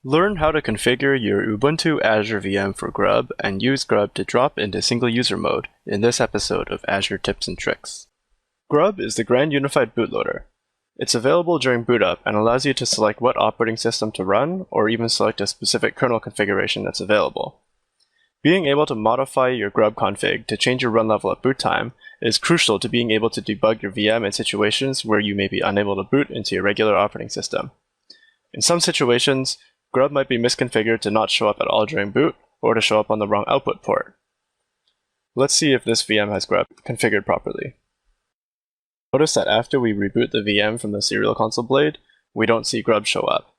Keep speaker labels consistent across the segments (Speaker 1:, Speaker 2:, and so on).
Speaker 1: Learn how to configure your Ubuntu Azure VM for GRUB and use GRUB to drop into single user mode in this episode of Azure Tips and Tricks. GRUB is the Grand Unified Bootloader. It's available during boot up and allows you to select what operating system to run or even select a specific kernel configuration that's available. Being able to modify your GRUB config to change your run level at boot time is crucial to being able to debug your VM in situations where you may be unable to boot into your regular operating system. In some situations, GRUB might be misconfigured to not show up at all during boot, or to show up on the wrong output port. Let's see if this VM has GRUB configured properly. Notice that after we reboot the VM from the serial console blade, we don't see GRUB show up.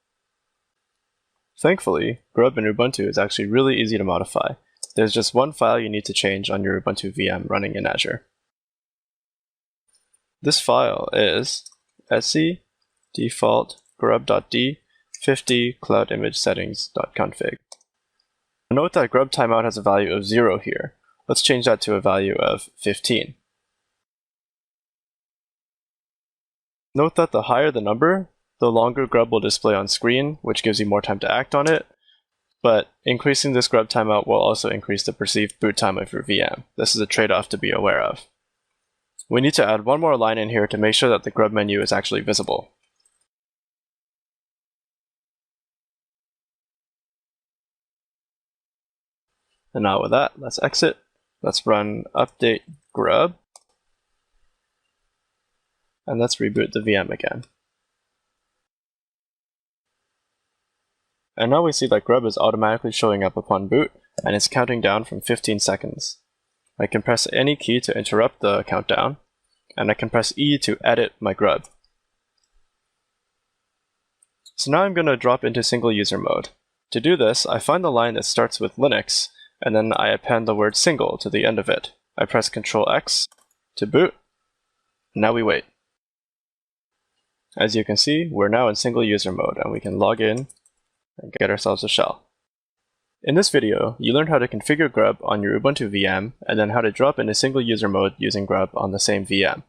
Speaker 1: Thankfully, GRUB in Ubuntu is actually really easy to modify. There's just one file you need to change on your Ubuntu VM running in Azure. This file is etsy default grub.d 50 cloud image settings.config. Note that GRUB timeout has a value of 0 here. Let's change that to a value of 15. Note that the higher the number, the longer GRUB will display on screen, which gives you more time to act on it, but increasing this GRUB timeout will also increase the perceived boot time of your VM. This is a trade-off to be aware of. We need to add one more line in here to make sure that the GRUB menu is actually visible. And now with that, let's exit. Let's run update grub. And let's reboot the VM again. And now we see that GRUB is automatically showing up upon boot, and it's counting down from 15 seconds. I can press any key to interrupt the countdown, and I can press E to edit my GRUB. So now I'm going to drop into single user mode. To do this, I find the line that starts with Linux, and then I append the word single to the end of it. I press Ctrl X to boot. Now we wait. As you can see, we're now in single user mode, and we can log in and get ourselves a shell. In this video, you learned how to configure GRUB on your Ubuntu VM, and then how to drop into single user mode using GRUB on the same VM.